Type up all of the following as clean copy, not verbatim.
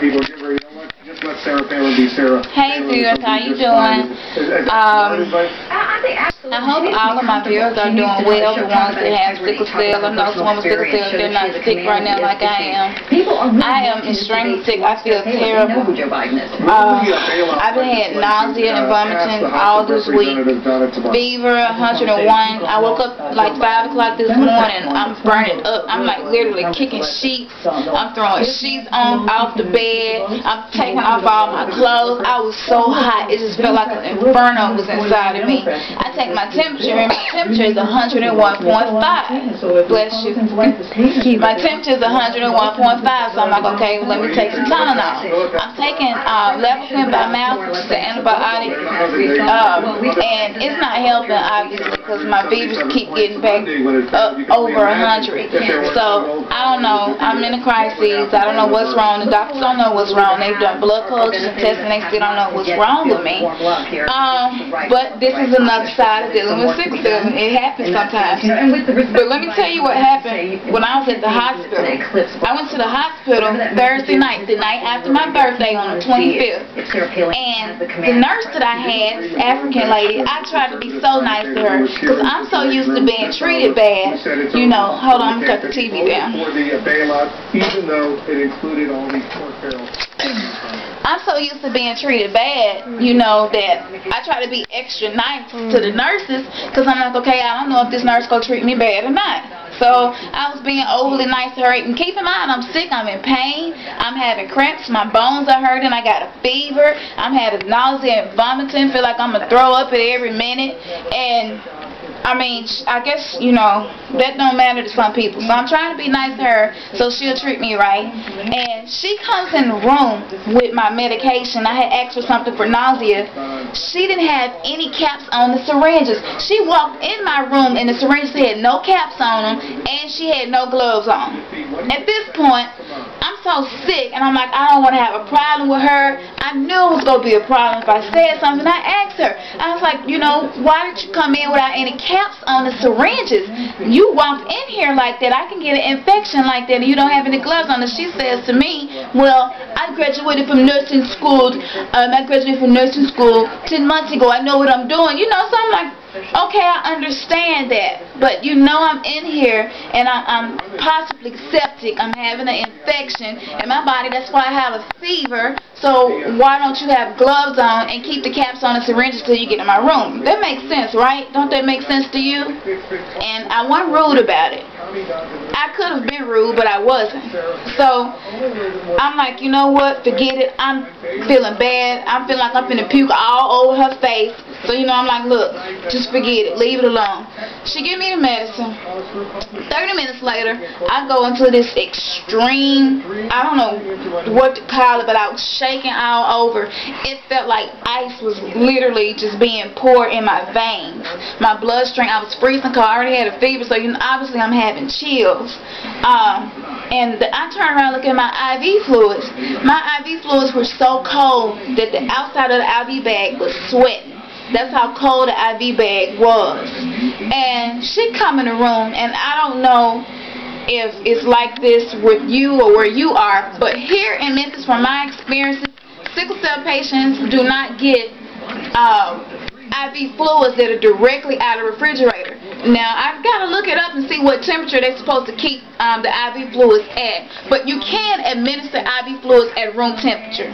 People get ready. Just let Sarah Palin be Sarah. Hey viewers, how you doing? I hope all of my viewers are doing well. The ones that have sickle cell, and those ones with sickle cell, they're not sick right now like I am. I am extremely sick. I feel terrible. I've been had nausea and vomiting all this week. Fever, 101. I woke up like 5 o'clock this morning. I'm burning up. I'm like literally kicking sheets. I'm throwing sheets off the bed. I'm taking off all my clothes. I was so hot. It just felt like an inferno was inside of me. I take my temperature, and my temperature is 101.5. Bless you. My temperature is 101.5, so I'm like, okay, well, let me take some Tylenol. I'm taking Levocin by mouth, which is an antibiotic, and it's not helping, obviously, because my fevers keep getting back up over 100. So, I don't know. I'm in a crisis. I don't know what's wrong. The doctors don't know what's wrong. They've done blood cultures and tests, and they still don't know what's wrong with me. But this is another side of dealing with sickle cell. It happens sometimes. But let me tell you what happened when I was at the hospital. I went to the hospital Thursday night, the night after my birthday on the 25th. And the nurse that I had, this African lady, I tried to be so nice to her because I'm so used to being treated bad. You know, hold on, I'm going to cut the TV down. Even though it included all these pork barrels. I'm so used to being treated bad, you know, that I try to be extra nice to the nurses because I'm like, okay, I don't know if this nurse going to treat me bad or not. So I was being overly nice to her. And keep in mind, I'm sick. I'm in pain. I'm having cramps. My bones are hurting. I got a fever. I'm having nausea and vomiting. Feel like I'm going to throw up at every minute. And I mean, I guess, you know, that don't matter to some people. So I'm trying to be nice to her so she'll treat me right. And she comes in the room with my medication. I had asked for something for nausea. She didn't have any caps on the syringes. She walked in my room and the syringes had no caps on them and she had no gloves on. At this point, I'm so sick and I'm like, I don't want to have a problem with her. I knew it was going to be a problem if I said something. I asked her. I was like, you know, why did you come in without any caps on the syringes? You walked in here like that. I can get an infection like that and you don't have any gloves on. And she says to me, well, I graduated from nursing school. 10 months ago. I know what I'm doing. You know, so I'm like, okay, I understand that. But you know I'm in here and I'm possibly septic. I'm having an infection in my body. That's why I have a fever. So why don't you have gloves on and keep the caps on the syringes till you get in my room? That makes sense, right? Don't that make sense to you? And I wasn't rude about it. I could have been rude, but I wasn't. So I'm like, you know what? Forget it. I'm feeling bad. I feel like I'm finna puke all over her face. So, you know, I'm like, look, just forget it. Leave it alone. She give me the medicine. 30 minutes later, I go into this extreme, I don't know what to call it, but I was shaking all over. It felt like ice was literally just being poured in my veins. My bloodstream, I was freezing cold. I already had a fever, so, you know, obviously I'm having chills. And I turned around and looked at my IV fluids. My IV fluids were so cold that the outside of the IV bag was sweating. That's how cold the IV bag was. And she come in the room, and I don't know if it's like this with you or where you are, but here in Memphis, from my experiences, sickle cell patients do not get IV fluids that are directly out of the refrigerator. Now, I've got to look it up and see what temperature they're supposed to keep the IV fluids at. But you can administer IV fluids at room temperature.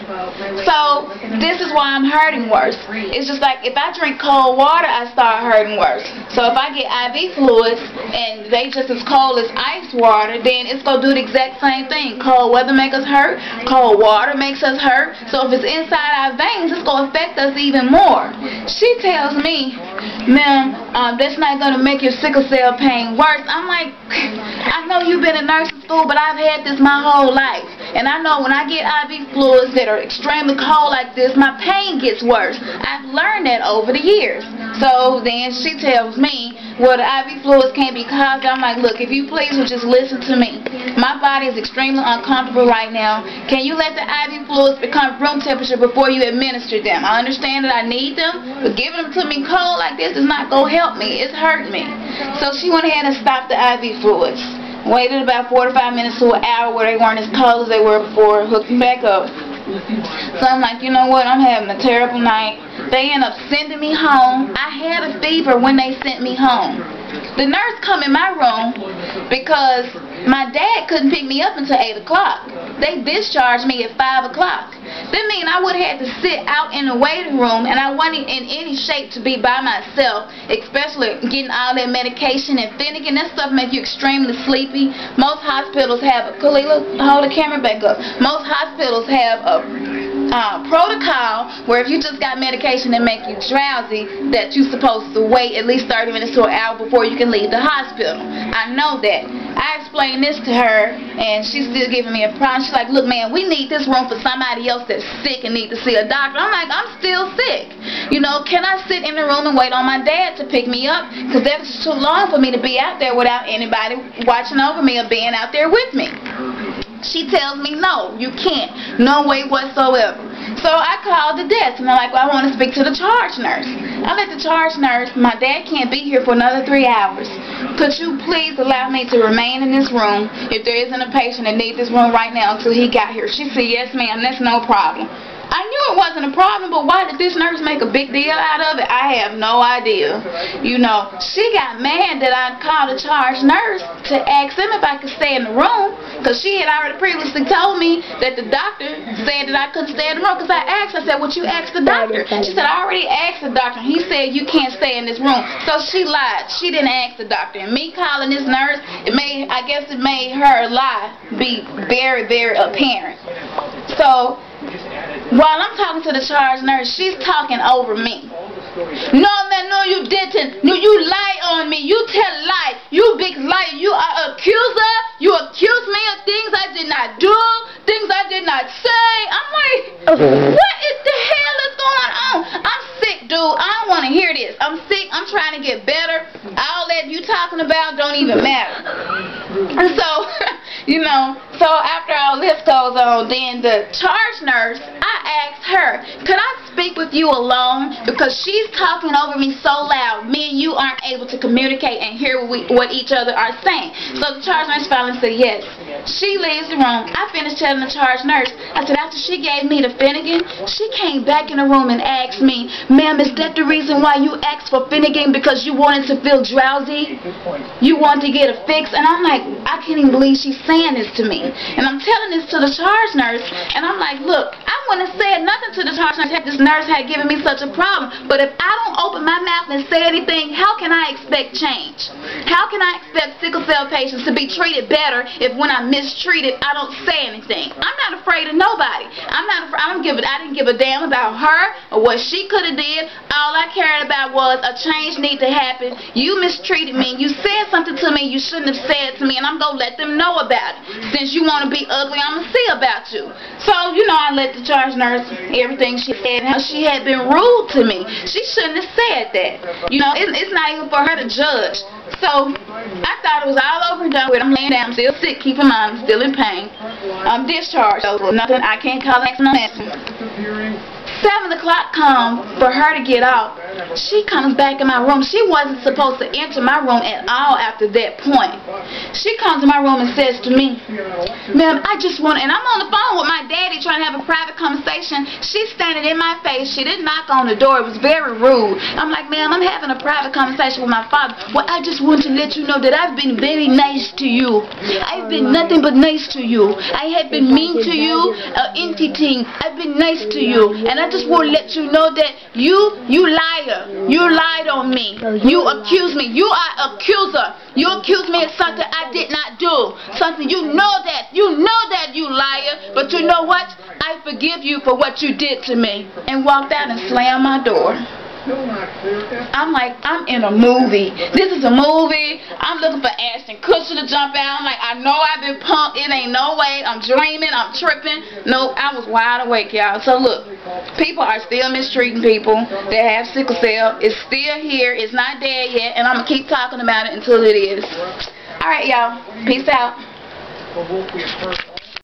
So, this is why I'm hurting worse. It's just like if I drink cold water, I start hurting worse. So, if I get IV fluids and they just as cold as ice water, then it's going to do the exact same thing. Cold weather makes us hurt. Cold water makes us hurt. So, if it's inside our veins, it's going to affect us even more. She tells me, ma'am, that's not going to make your sickle cell pain worse. I'm like, I know you've been in nursing school, but I've had this my whole life. And I know when I get IV fluids that are extremely cold like this, my pain gets worse. I've learned that over the years. So then she tells me, well, the IV fluids can't be caused. I'm like, look, if you please would just listen to me. My body is extremely uncomfortable right now. Can you let the IV fluids become room temperature before you administer them? I understand that I need them, but giving them to me cold like this is not going to help me. It's hurting me. So she went ahead and stopped the IV fluids. Waited about 45 minutes to an hour where they weren't as cold as they were before. Hooked me back up. So I'm like, you know what? I'm having a terrible night. They end up sending me home. I had a fever when they sent me home. The nurse come in my room because my dad couldn't pick me up until 8 o'clock. They discharged me at 5 o'clock. That means I would have had to sit out in the waiting room, and I wasn't in any shape to be by myself, especially getting all that medication and Finnegan. That stuff makes you extremely sleepy. Most hospitals have a, Kalila, hold the camera back up. Most hospitals have a protocol where if you just got medication that make you drowsy, that you're supposed to wait at least 30 minutes to an hour before you can leave the hospital. I know that. I explained this to her, and she's still giving me a problem. She's like, look, man, we need this room for somebody else that's sick and need to see a doctor. I'm like, I'm still sick. You know, can I sit in the room and wait on my dad to pick me up? Because that was too long for me to be out there without anybody watching over me or being out there with me. She tells me, no, you can't. No way whatsoever. So I called the desk, and I'm like, well, I want to speak to the charge nurse. I let the charge nurse, my dad can't be here for another 3 hours. Could you please allow me to remain in this room if there isn't a patient that needs this room right now until he got here? She said, yes, ma'am, that's no problem. I knew it wasn't a problem, but why did this nurse make a big deal out of it? I have no idea. You know, she got mad that I called the charge nurse to ask him if I could stay in the room, because she had already previously told me that the doctor said that I couldn't stay in the room. Because I asked, I said, what you asked the doctor? She said, I already asked the doctor. He said you can't stay in this room. So she lied. She didn't ask the doctor. And me calling this nurse, I guess it made her lie be very, very apparent. So while I'm talking to the charge nurse, she's talking over me. No, man, no, you didn't. No, you lie on me. You tell lie. You big liar. You are accuser. You accuse me of things I did not do, things I did not say. I'm like, what is the hell is going on? I'm sick, dude. I don't want to hear this. I'm sick. I'm trying to get better. All that you talking about don't even matter. And so, you know, so after all this goes on, then the charge nurse, I asked her, could I speak with you alone? Because she's talking over me so loud, me and you aren't able to communicate and hear what each other are saying. So the charge nurse finally said yes. She leaves the room. I finished telling the charge nurse. I said, after she gave me the Finnegan, she came back in the room and asked me, ma'am, is that the reason why you asked for Finnegan, because you wanted to feel drowsy? You wanted to get a fix? And I'm like, I can't even believe she's saying this to me. And I'm telling this to the charge nurse, and I'm like, look, I wouldn't have said nothing to the charge nurse if this nurse had given me such a problem. But if I don't open my mouth and say anything, how can I expect change? How can I expect sickle cell patients to be treated better if when I'm mistreated, I don't say anything? I'm not afraid of nobody. I didn't give a damn about her or what she could have did. All I cared about was a change need to happen. You mistreated me. You said something to me you shouldn't have said to me, and I'm going to let them know about it. Since you want to be ugly, I'm going to see about you. So, you know, I let the charge nurse, everything she said, how she had been rude to me. She shouldn't have said that. You know, it's not even for her to judge. So, I thought it was all over and done with. I'm laying down, I'm still sick, keep in mind, I'm still in pain. I'm discharged, so nothing, I can't call an accident. 7 o'clock comes for her to get off. She comes back in my room. She wasn't supposed to enter my room at all after that point. She comes in my room and says to me, ma'am, I just want, and I'm on the phone with my daddy trying to have a private conversation. She's standing in my face. She didn't knock on the door. It was very rude. I'm like, ma'am, I'm having a private conversation with my father. Well, I just want to let you know that I've been very nice to you. I've been nothing but nice to you. I have been mean to you, anything. I've been nice to you. And I just want to let you know that you liar. You lied on me. You accused me. You are accuser. You accused me of something I did not do. Something you know that. You know that, you liar. But you know what? I forgive you for what you did to me. And walked out and slammed my door. I'm like, I'm in a movie. This is a movie. I'm looking for Ashton Kutcher to jump out. I'm like, I know I've been punked. It ain't no way. I'm dreaming. I'm tripping. No, I was wide awake, y'all. So look, people are still mistreating people that have sickle cell. It's still here. It's not dead yet. And I'm going to keep talking about it until it is. Alright, y'all. Peace out.